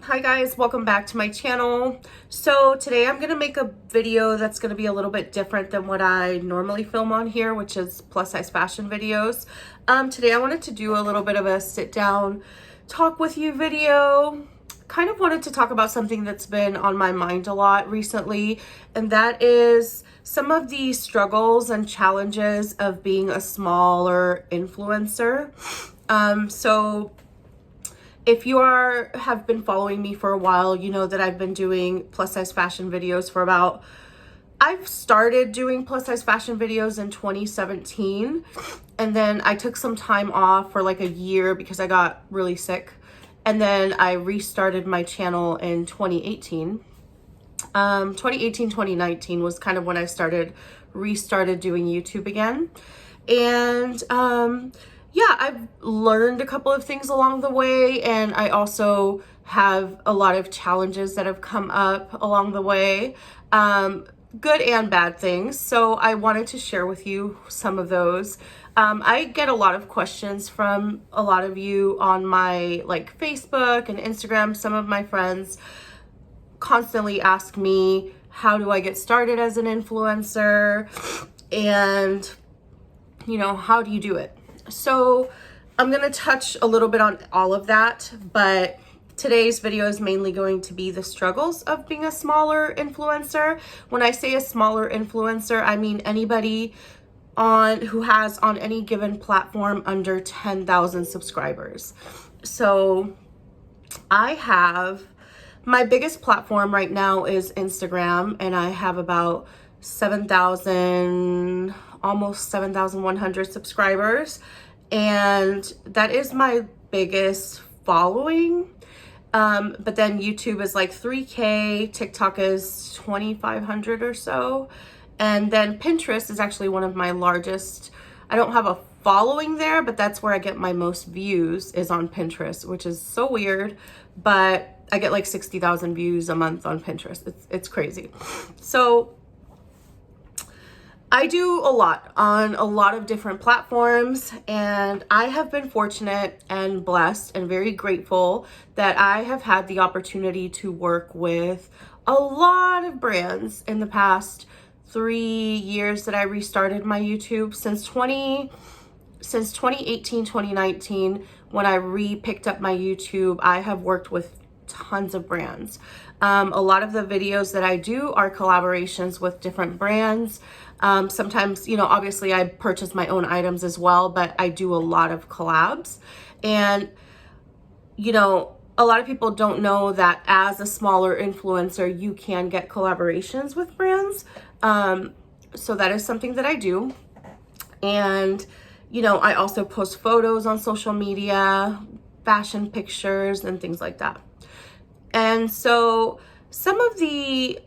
Hi guys, welcome back to my channel. So today I'm going to make a video that's going to be a little bit different than what I normally film on here, which is plus size fashion videos. Today I wanted to do a little bit of a sit down talk with you video. Kind of wanted to talk about something that's been on my mind a lot recently, and that is some of the struggles and challenges of being a smaller influencer. So if you have been following me for a while, you know that I've been doing plus size fashion videos for I've started doing plus size fashion videos in 2017, and then I took some time off for like a year because I got really sick, and then I restarted my channel in 2018. 2019 was kind of when I restarted doing YouTube again. And yeah, I've learned a couple of things along the way, and I also have a lot of challenges that have come up along the way, good and bad things. So I wanted to share with you some of those. I get a lot of questions from a lot of you on my Facebook and Instagram. Some of my friends constantly ask me, how do I get started as an influencer? And, how do you do it? So I'm going to touch a little bit on all of that, but today's video is mainly going to be the struggles of being a smaller influencer. When I say a smaller influencer, I mean anybody who has on any given platform under 10,000 subscribers. So my biggest platform right now is Instagram, and I have about 7,000, almost 7,100 subscribers, and that is my biggest following. But then YouTube is like 3K, TikTok is 2,500 or so, and then Pinterest is actually one of my largest. I don't have a following there, but that's where I get my most views, is on Pinterest, which is so weird, but I get like 60,000 views a month on Pinterest. It's crazy. So I do a lot on a lot of different platforms, and I have been fortunate and blessed and very grateful that I have had the opportunity to work with a lot of brands in the past 3 years that I restarted my YouTube. Since 2018, 2019, when I picked up my YouTube, I have worked with tons of brands. A lot of the videos that I do are collaborations with different brands. Sometimes, obviously I purchase my own items as well, but I do a lot of collabs. And, a lot of people don't know that as a smaller influencer, you can get collaborations with brands. So that is something that I do. And, I also post photos on social media, fashion pictures, and things like that. And so some of the,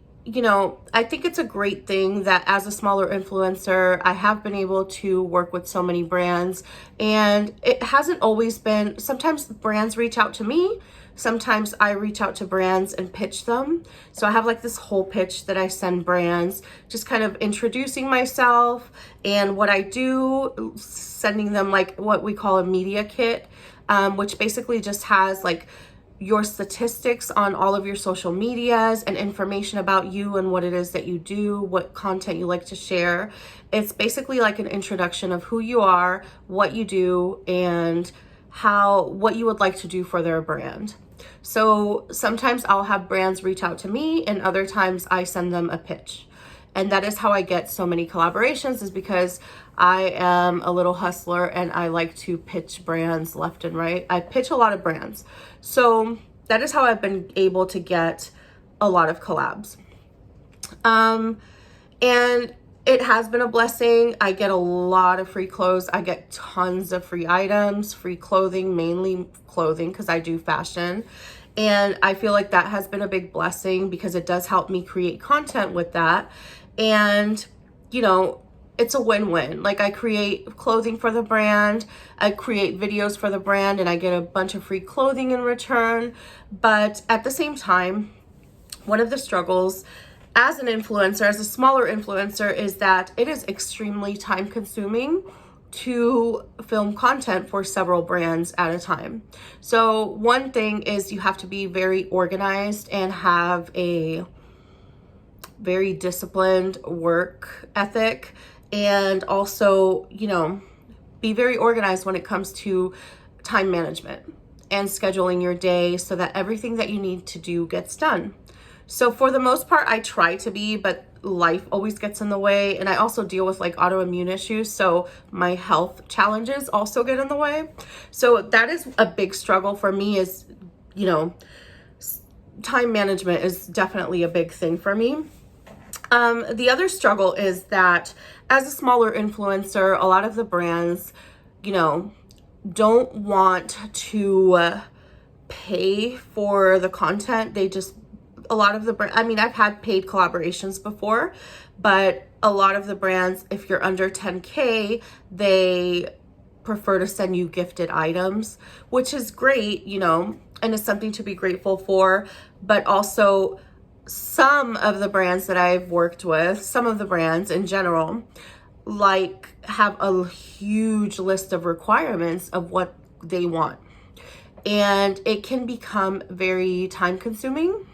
I think it's a great thing that as a smaller influencer, I have been able to work with so many brands, and it hasn't always been, sometimes brands reach out to me, sometimes I reach out to brands and pitch them. So I have like this whole pitch that I send brands, just kind of introducing myself and what I do, sending them like what we call a media kit, which basically just has like your statistics on all of your social medias and information about you and what it is that you do, what content you like to share. It's basically like an introduction of who you are, what you do, and what you would like to do for their brand. So sometimes I'll have brands reach out to me, and other times I send them a pitch. And that is how I get so many collaborations, is because I am a little hustler and I like to pitch brands left and right. I pitch a lot of brands. So that is how I've been able to get a lot of collabs. And it has been a blessing. I get a lot of free clothes. I get tons of free items, free clothing, mainly clothing because I do fashion. And I feel like that has been a big blessing because it does help me create content with that. And, it's a win-win. Like, I create clothing for the brand, I create videos for the brand, and I get a bunch of free clothing in return. But at the same time, one of the struggles as an influencer, as a smaller influencer, is that it is extremely time consuming to film content for several brands at a time. So one thing is you have to be very organized and have a very disciplined work ethic, and also, you know, be very organized when it comes to time management and scheduling your day so that everything that you need to do gets done. So for the most part, I try to be, but life always gets in the way. And I also deal with like autoimmune issues. So my health challenges also get in the way. So that is a big struggle for me, is, you know, time management is definitely a big thing for me. The other struggle is that as a smaller influencer, a lot of the brands, you know, don't want to pay for the content. They just, a lot of the brands, I mean, I've had paid collaborations before, but a lot of the brands, if you're under 10K, they prefer to send you gifted items, which is great, you know, and it's something to be grateful for. But also, some of the brands that I've worked with, some of the brands in general, like, have a huge list of requirements of what they want. And it can become very time consuming.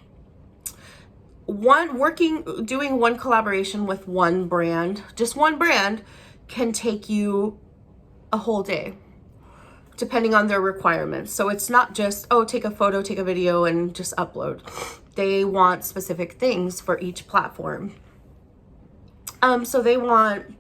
Doing one collaboration with one brand, just one brand, can take you a whole day, depending on their requirements. So it's not just, oh, take a photo, take a video, and just upload. They want specific things for each platform. So they want,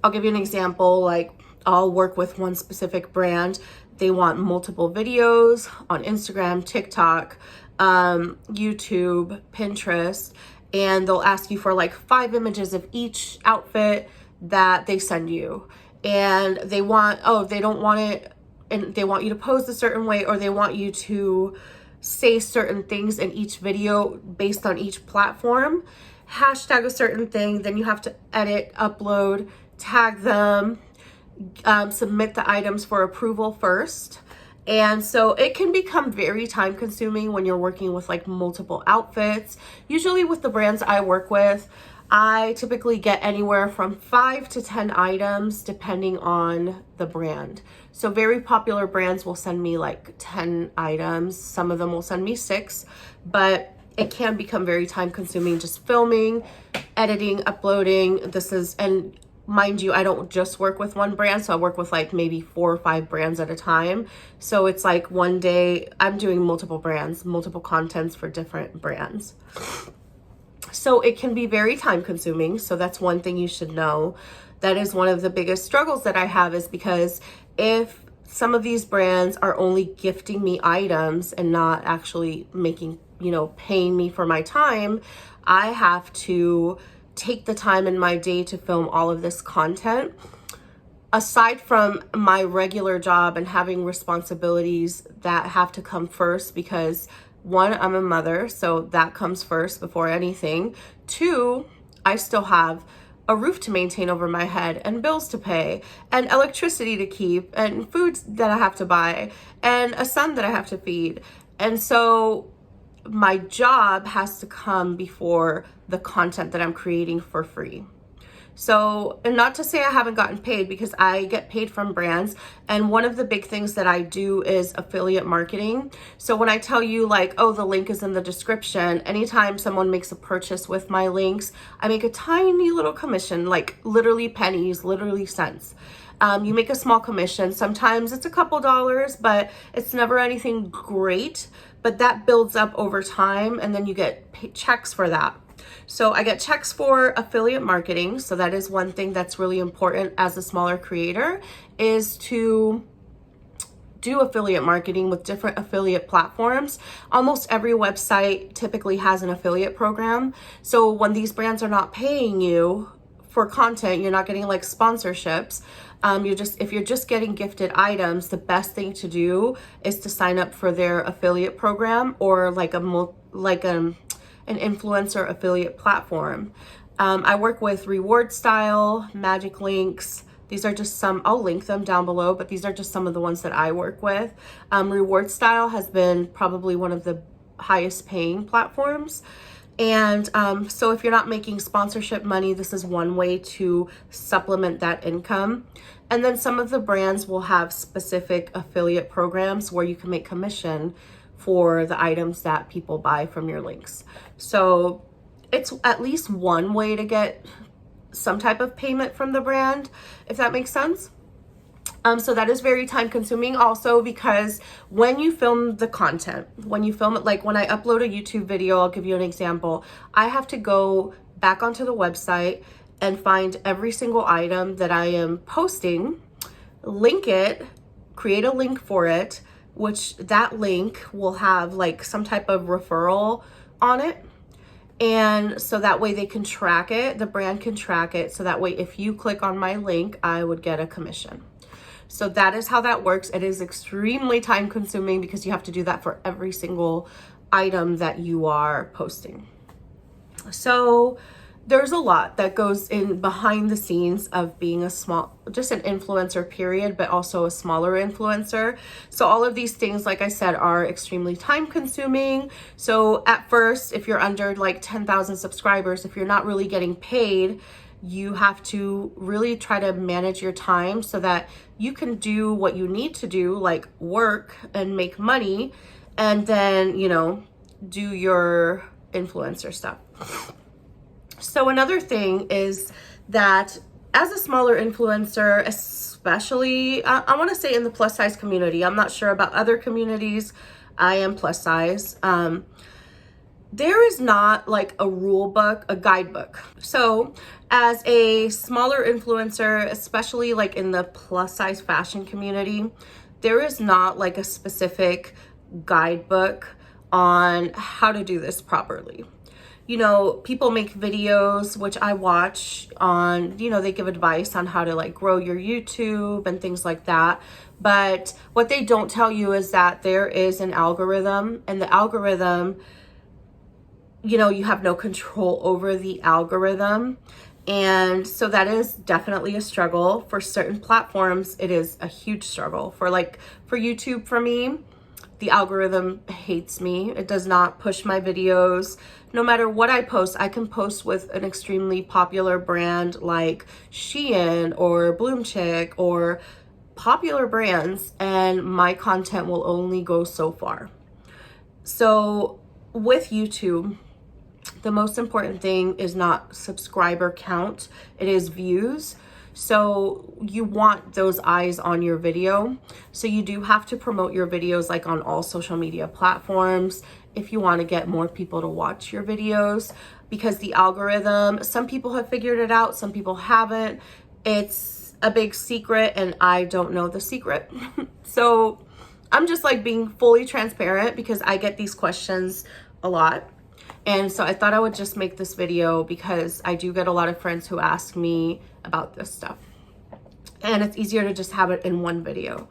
I'll give you an example, like I'll work with one specific brand. They want multiple videos on Instagram, TikTok, YouTube, Pinterest, and they'll ask you for like 5 images of each outfit that they send you. And they want, oh, they don't want it, and they want you to pose a certain way, or they want you to say certain things in each video based on each platform, hashtag a certain thing, then you have to edit, upload, tag them, submit the items for approval first. And so it can become very time consuming when you're working with like multiple outfits. Usually with the brands I work with, I typically get anywhere from 5 to 10 items depending on the brand. So very popular brands will send me like 10 items. Some of them will send me 6, but it can become very time consuming just filming, editing, uploading. And mind you, I don't just work with one brand, so I work with like maybe 4 or 5 brands at a time. So it's like one day I'm doing multiple brands, multiple contents for different brands. So it can be very time consuming. So that's one thing you should know. That is one of the biggest struggles that I have, is because if some of these brands are only gifting me items and not actually making, you know, paying me for my time, I have to take the time in my day to film all of this content. Aside from my regular job and having responsibilities that have to come first, because 1, I'm a mother, so that comes first before anything. 2, I still have a roof to maintain over my head, and bills to pay, and electricity to keep, and foods that I have to buy, and a son that I have to feed. And so my job has to come before the content that I'm creating for free. So, and not to say I haven't gotten paid, because I get paid from brands. And one of the big things that I do is affiliate marketing. So when I tell you like, oh, the link is in the description, anytime someone makes a purchase with my links, I make a tiny little commission, like literally pennies, literally cents. You make a small commission. Sometimes it's a couple dollars, but it's never anything great. But that builds up over time, and then you get checks for that. So I get checks for affiliate marketing. So that is one thing that's really important as a smaller creator, is to do affiliate marketing with different affiliate platforms. Almost every website typically has an affiliate program. So when these brands are not paying you for content, you're not getting like sponsorships. If you're just getting gifted items, the best thing to do is to sign up for their affiliate program, or like an influencer affiliate platform. I work with Reward Style, Magic Links. These are just some, I'll link them down below, but these are just some of the ones that I work with. Reward Style has been probably one of the highest paying platforms. And so if you're not making sponsorship money, this is one way to supplement that income. And then some of the brands will have specific affiliate programs where you can make commission for the items that people buy from your links. So it's at least one way to get some type of payment from the brand, if that makes sense. So that is very time consuming also, because when you film the content, when you film it, like when I upload a YouTube video, I'll give you an example. I have to go back onto the website and find every single item that I am posting, link it, create a link for it, which that link will have like some type of referral on it. And so that way they can track it, the brand can track it. So that way, if you click on my link, I would get a commission. So that is how that works. It is extremely time consuming because you have to do that for every single item that you are posting. So there's a lot that goes in behind the scenes of being just an influencer period, but also a smaller influencer. So all of these things, like I said, are extremely time consuming. So at first, if you're under like 10,000 subscribers, if you're not really getting paid, you have to really try to manage your time so that you can do what you need to do, like work and make money, and then, you know, do your influencer stuff. So another thing is that as a smaller influencer, especially, I want to say in the plus size community, I'm not sure about other communities, I am plus size. There is not like a rule book, a guidebook. So as a smaller influencer, especially like in the plus size fashion community, there is not like a specific guidebook on how to do this properly. You know, people make videos, which I watch on, you know, they give advice on how to like grow your YouTube and things like that. But what they don't tell you is that there is an algorithm, and the algorithm, you know, you have no control over the algorithm. And so that is definitely a struggle. For certain platforms, it is a huge struggle. For YouTube, for me, the algorithm hates me. It does not push my videos. No matter what I post, I can post with an extremely popular brand like Shein or Bloom Chick or popular brands, and my content will only go so far. So with YouTube, the most important thing is not subscriber count, it is views. So you want those eyes on your video. So you do have to promote your videos like on all social media platforms if you want to get more people to watch your videos, because the algorithm, some people have figured it out, some people haven't. It's a big secret and I don't know the secret. So I'm just like being fully transparent because I get these questions a lot. And so I thought I would just make this video because I do get a lot of friends who ask me about this stuff. And it's easier to just have it in one video.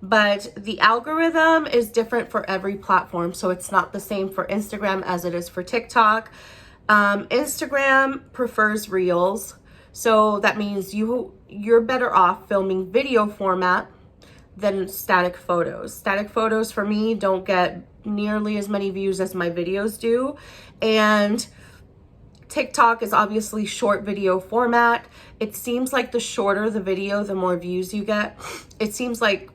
But the algorithm is different for every platform. So it's not the same for Instagram as it is for TikTok. Instagram prefers Reels. So that means you're better off filming video format than static photos. Static photos for me don't get nearly as many views as my videos do. And TikTok is obviously short video format. It seems like the shorter the video, the more views you get. It seems like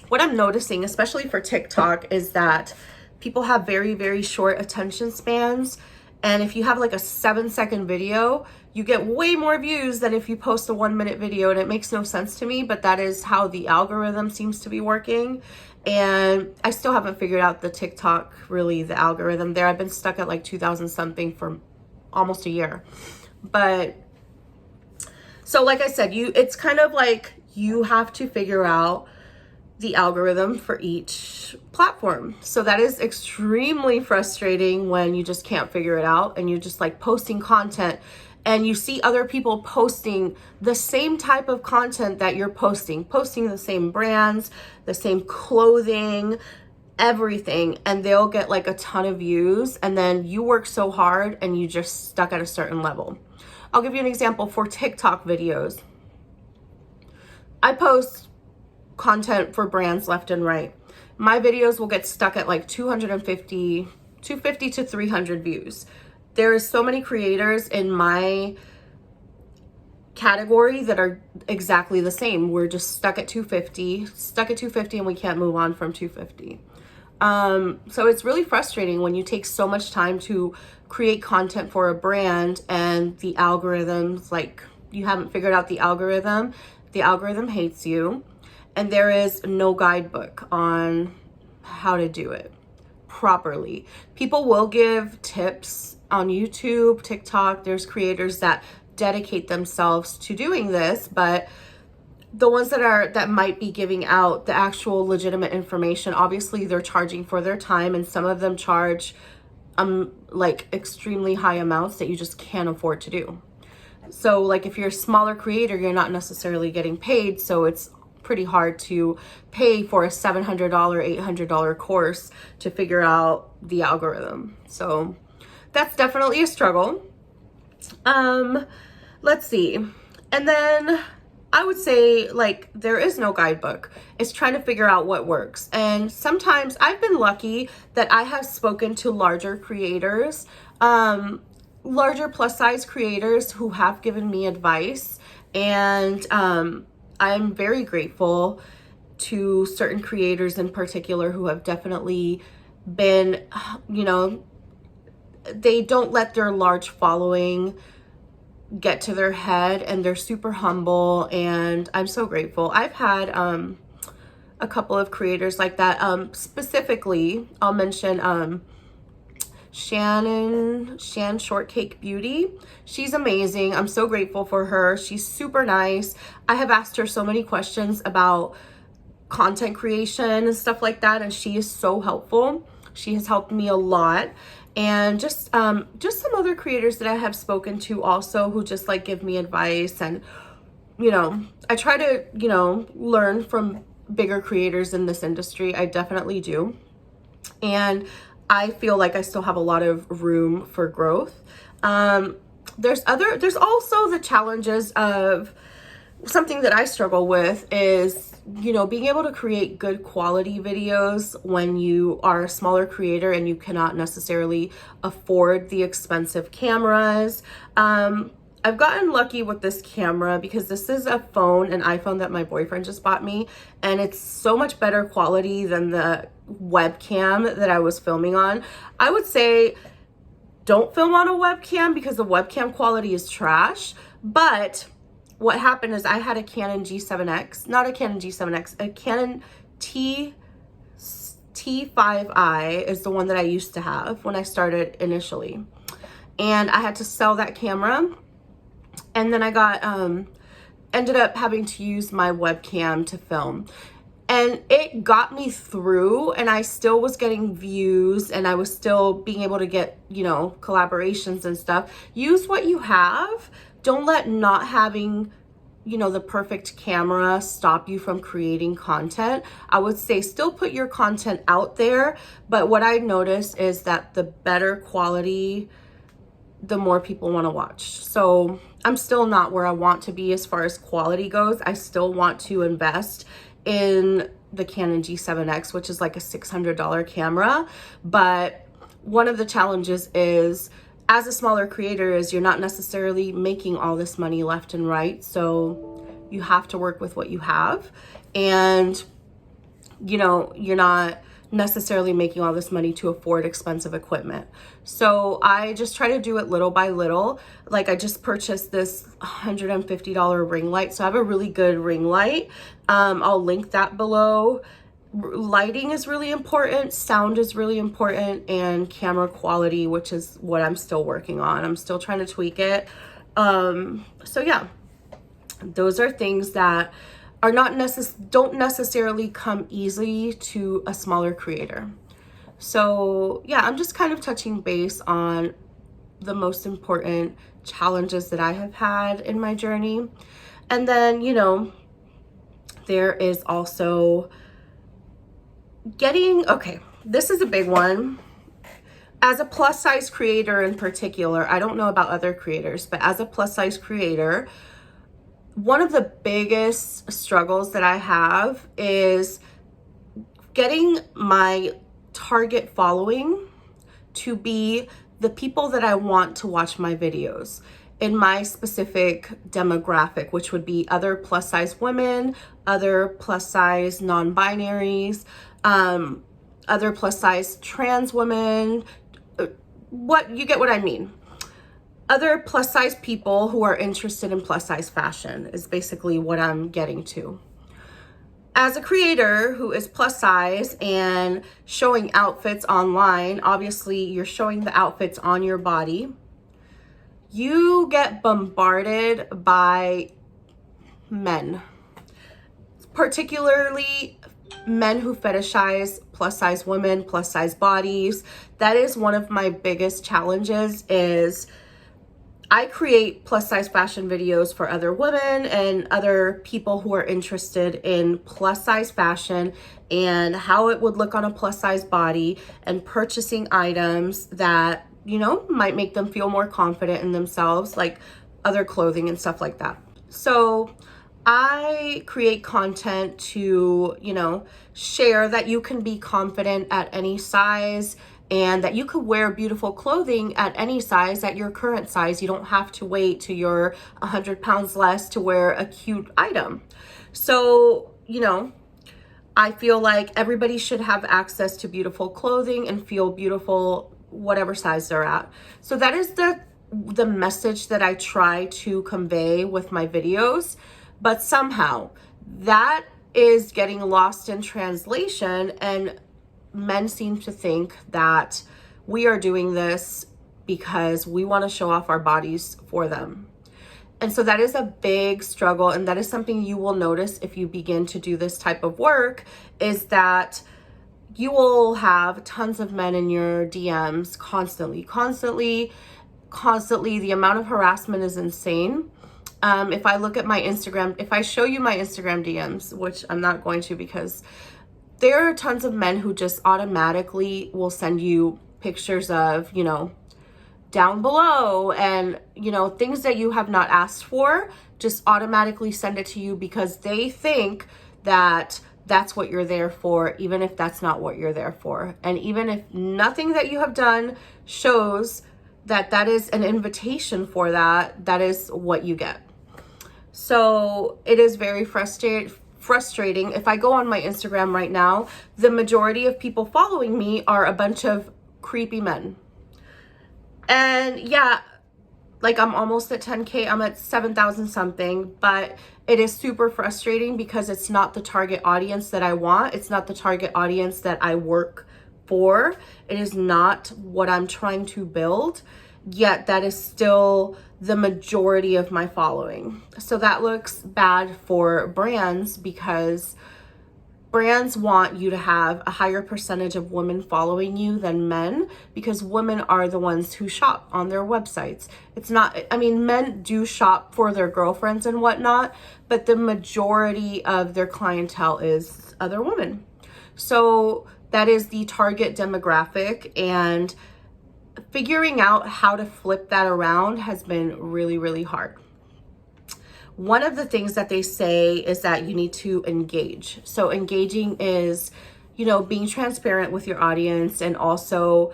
what I'm noticing, especially for TikTok, is that people have very, very short attention spans. And if you have like a 7-second video, you get way more views than if you post a 1-minute video. And it makes no sense to me, but that is how the algorithm seems to be working. And I still haven't figured out the TikTok, really, the algorithm there. I've been stuck at like 2000 something for almost a year. But so like I said, it's kind of like you have to figure out the algorithm for each platform. So that is extremely frustrating when you just can't figure it out and you're just like posting content and you see other people posting the same type of content that you're posting the same brands, the same clothing, everything, and they'll get like a ton of views, and then you work so hard and you just stuck at a certain level. I'll give you an example for TikTok videos. I post content for brands left and right. My videos will get stuck at like 250, 250 to 300 views. There's so many creators in my category that are exactly the same. We're just stuck at 250, and we can't move on from 250. So it's really frustrating when you take so much time to create content for a brand and the algorithms, like, you haven't figured out the algorithm hates you, and there is no guidebook on how to do it properly. People will give tips on YouTube, TikTok. There's creators that dedicate themselves to doing this, but the ones that might be giving out the actual legitimate information, obviously they're charging for their time, and some of them charge like extremely high amounts that you just can't afford to do. So like if you're a smaller creator, you're not necessarily getting paid, so it's pretty hard to pay for a $700, $800 course to figure out the algorithm. So that's definitely a struggle. Let's see. And then I would say, like, there is no guidebook. It's trying to figure out what works. And sometimes I've been lucky that I have spoken to larger creators, larger plus size creators who have given me advice. And I'm very grateful to certain creators in particular who have definitely been, you know, they don't let their large following get to their head, and they're super humble, and I'm so grateful. I've had a couple of creators like that. Specifically, I'll mention Shan Shortcake Beauty. She's amazing. I'm so grateful for her. She's super nice. I have asked her so many questions about content creation and stuff like that, and she is so helpful. She has helped me a lot. And just some other creators that I have spoken to also, who just like give me advice. And, you know, I try to, you know, learn from bigger creators in this industry. I definitely do. And I feel like I still have a lot of room for growth. There's also the challenges of something that I struggle with is, you know, being able to create good quality videos when you are a smaller creator and you cannot necessarily afford the expensive cameras. I've gotten lucky with this camera because this is an iPhone that my boyfriend just bought me, and it's so much better quality than the webcam that I was filming on. I would say don't film on a webcam because the webcam quality is trash, but what happened is I had a Canon G7X, not a Canon G7X, a Canon T5i is the one that I used to have when I started initially. And I had to sell that camera. And then I got, ended up having to use my webcam to film. And it got me through, and I still was getting views, and I was still being able to get, you know, collaborations and stuff. Use what you have. Don't let not having, you know, the perfect camera stop you from creating content. I would say still put your content out there, but what I noticed is that the better quality, the more people want to watch. So I'm still not where I want to be as far as quality goes. I still want to invest in the Canon G7X, which is like a $600 camera. But one of the challenges is, as a smaller creator, is you're not necessarily making all this money left and right. So you have to work with what you have. And, you know, you're not necessarily making all this money to afford expensive equipment. So I just try to do it little by little. Like, I just purchased this $150 ring light. So I have a really good ring light. I'll link that below. Lighting is really important, sound is really important, and camera quality, which is what I'm still working on. I'm still trying to tweak it. So yeah, those are things that are don't necessarily come easy to a smaller creator. So yeah, I'm just kind of touching base on the most important challenges that I have had in my journey. And then, you know, there is also okay, this is a big one. As a plus size creator in particular, I don't know about other creators, but as a plus size creator, one of the biggest struggles that I have is getting my target following to be the people that I want to watch my videos in my specific demographic, which would be other plus size women, other plus size non-binaries, other plus size trans women, you get what I mean. Other plus size people who are interested in plus size fashion is basically what I'm getting to. As a creator who is plus size and showing outfits online, obviously you're showing the outfits on your body. You get bombarded by men, particularly men who fetishize plus size women, plus size bodies. That is one of my biggest challenges. Is I create plus size fashion videos for other women and other people who are interested in plus size fashion and how it would look on a plus size body, and purchasing items that, you know, might make them feel more confident in themselves, like other clothing and stuff like that. So I create content to, you know, share that you can be confident at any size, and that you could wear beautiful clothing at any size, at your current size. You don't have to wait till you're 100 pounds less to wear a cute item. So, you know, I feel like everybody should have access to beautiful clothing and feel beautiful whatever size they're at. So that is the message that I try to convey with my videos. But somehow that is getting lost in translation, and men seem to think that we are doing this because we want to show off our bodies for them. And so that is a big struggle, and that is something you will notice if you begin to do this type of work, is that you will have tons of men in your DMs constantly. The amount of harassment is insane. If I look at my Instagram, if I show you my Instagram DMs, which I'm not going to because there are tons of men who just automatically will send you pictures of, you know, down below, and, you know, things that you have not asked for, just automatically send it to you because they think that that's what you're there for, even if that's not what you're there for. And even if nothing that you have done shows that that is an invitation for that, that is what you get. So it is very frustrating. If I go on my Instagram right now, the majority of people following me are a bunch of creepy men. And yeah, like I'm almost at 10K, I'm at 7,000 something, but it is super frustrating because it's not the target audience that I want. It's not the target audience that I work for. It is not what I'm trying to build, yet that is still the majority of my following. So that looks bad for brands, because brands want you to have a higher percentage of women following you than men, because women are the ones who shop on their websites. It's not, I mean, men do shop for their girlfriends and whatnot, but the majority of their clientele is other women. So that is the target demographic, and figuring out how to flip that around has been really, really hard. One of the things that they say is that you need to engage. So engaging is, you know, being transparent with your audience, and also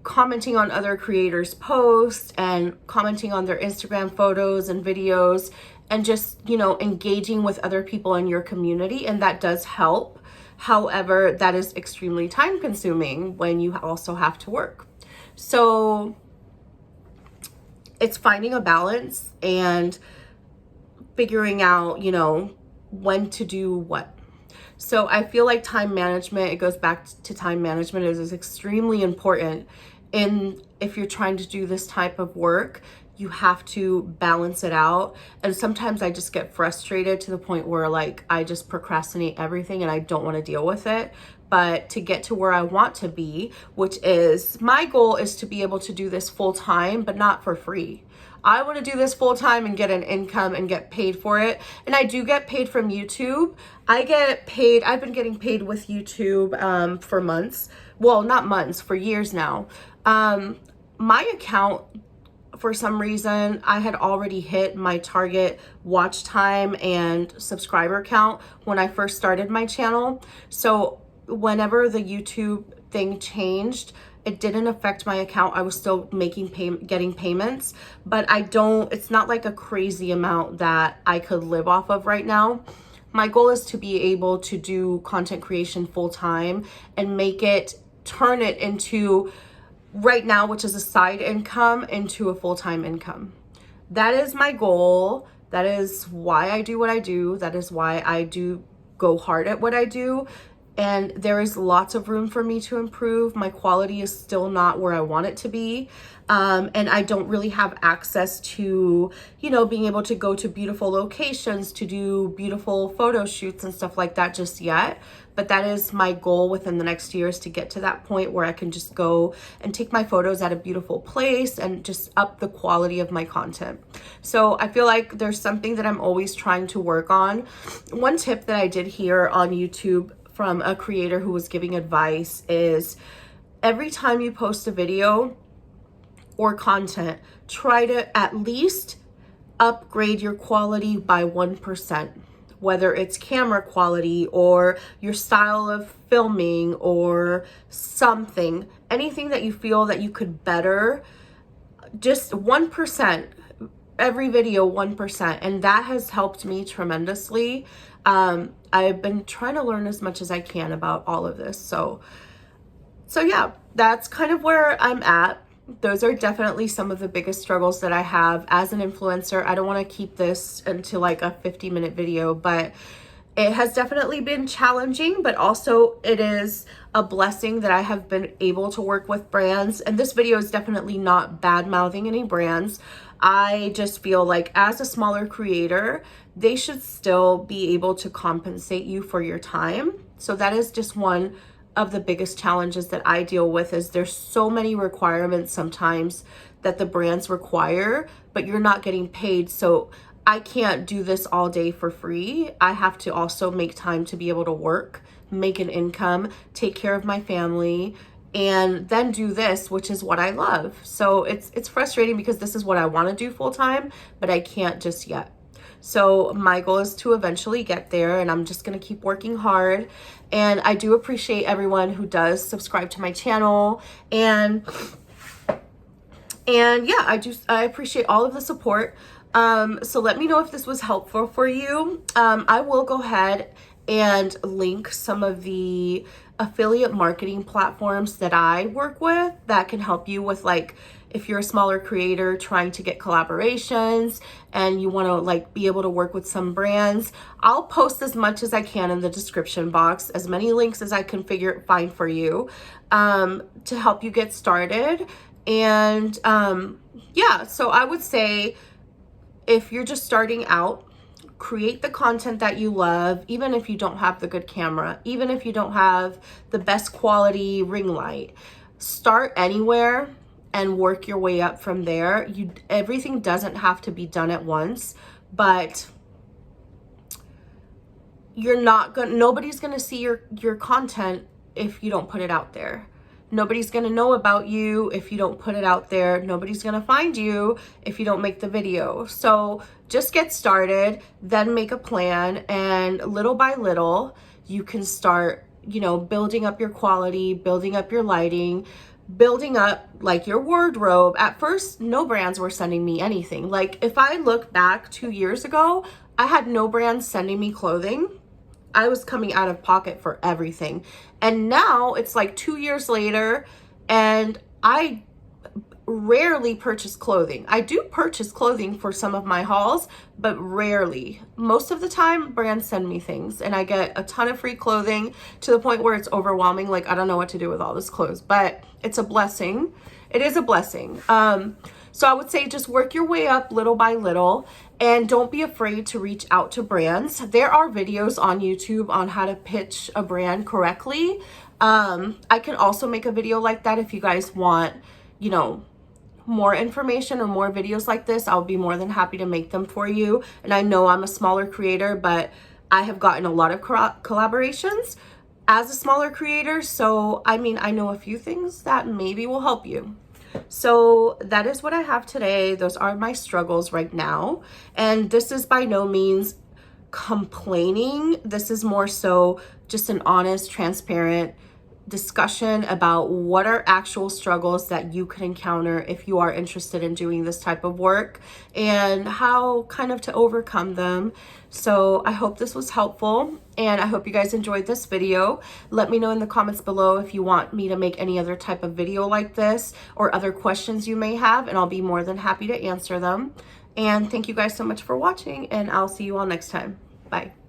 commenting on other creators' posts and commenting on their Instagram photos and videos, and just, you know, engaging with other people in your community. And that does help. However, that is extremely time consuming when you also have to work. So it's finding a balance and figuring out, you know, when to do what. So I feel like time management, it goes back to time management, is extremely important. And if you're trying to do this type of work, you have to balance it out. And sometimes I just get frustrated to the point where, like, I just procrastinate everything and I don't want to deal with it. But to get to where I want to be, which is, my goal is to be able to do this full time, but not for free. I want to do this full time and get an income and get paid for it. And I do get paid from YouTube. I've been getting paid with YouTube for months. Well, not months, for years now. My account, for some reason, I had already hit my target watch time and subscriber count when I first started my channel. So whenever the YouTube thing changed, It didn't affect my account. I was still getting payments, but it's not like a crazy amount that I could live off of right now. My goal is to be able to do content creation full time and turn it into, right now, which is a side income, into a full-time income. That is my goal. That is why I do what I do. That is why I do go hard at what I do. And there is lots of room for me to improve. My quality is still not where I want it to be. And I don't really have access to, being able to go to beautiful locations, to do beautiful photo shoots and stuff like that just yet. But that is my goal within the next year, is to get to that point where I can just go and take my photos at a beautiful place and just up the quality of my content. So I feel like there's something that I'm always trying to work on. One tip that I did hear on YouTube from a creator who was giving advice is, every time you post a video or content, try to at least upgrade your quality by 1%, whether it's camera quality or your style of filming or something, anything that you feel that you could better, just 1%, every video 1%. And that has helped me tremendously. I've been trying to learn as much as I can about all of this. So yeah, that's kind of where I'm at. Those are definitely some of the biggest struggles that I have as an influencer. I don't want to keep this into like a 50-minute video, but it has definitely been challenging, but also it is a blessing that I have been able to work with brands. And this video is definitely not bad-mouthing any brands. I just feel like, as a smaller creator, they should still be able to compensate you for your time. So that is just one of the biggest challenges that I deal with, is there's so many requirements sometimes that the brands require, but you're not getting paid. So I can't do this all day for free. I have to also make time to be able to work, make an income, take care of my family, and then do this, which is what I love. So it's frustrating because this is what I want to do full time, but I can't just yet. So my goal is to eventually get there, and I'm just going to keep working hard. And I do appreciate everyone who does subscribe to my channel. And yeah, I appreciate all of the support. So let me know if this was helpful for you. I will go ahead and link some of the affiliate marketing platforms that I work with that can help you with, like, if you're a smaller creator trying to get collaborations and you want to like be able to work with some brands. I'll post as much as I can in the description box, as many links as I can find for you, to help you get started. And yeah, so I would say, if you're just starting out, create the content that you love, even if you don't have the good camera, even if you don't have the best quality ring light. Start anywhere and work your way up from there. Everything doesn't have to be done at once, but nobody's gonna see your content if you don't put it out there. Nobody's gonna know about you if you don't put it out there. Nobody's gonna find you if you don't make the video. So just get started, then make a plan, and little by little, you can start, building up your quality, building up your lighting, building up like your wardrobe. At first, no brands were sending me anything. Like, if I look back 2 years ago, I had no brands sending me clothing. I was coming out of pocket for everything. And now it's like 2 years later, and I rarely purchase clothing. I do purchase clothing for some of my hauls, but rarely. Most of the time, brands send me things, and I get a ton of free clothing, to the point where it's overwhelming. Like, I don't know what to do with all this clothes, but it's a blessing. It is a blessing. So I would say just work your way up little by little, and don't be afraid to reach out to brands. There are videos on YouTube on how to pitch a brand correctly. I can also make a video like that if you guys want, more information or more videos like this. I'll be more than happy to make them for you. And I know I'm a smaller creator, but I have gotten a lot of collaborations as a smaller creator. So, I know a few things that maybe will help you. So that is what I have today. Those are my struggles right now. And this is by no means complaining. This is more so just an honest, transparent discussion about what are actual struggles that you could encounter if you are interested in doing this type of work and how kind of to overcome them. So I hope this was helpful, and I hope you guys enjoyed this video. Let me know in the comments below if you want me to make any other type of video like this or other questions you may have, and I'll be more than happy to answer them. And thank you guys so much for watching, and I'll see you all next time. Bye.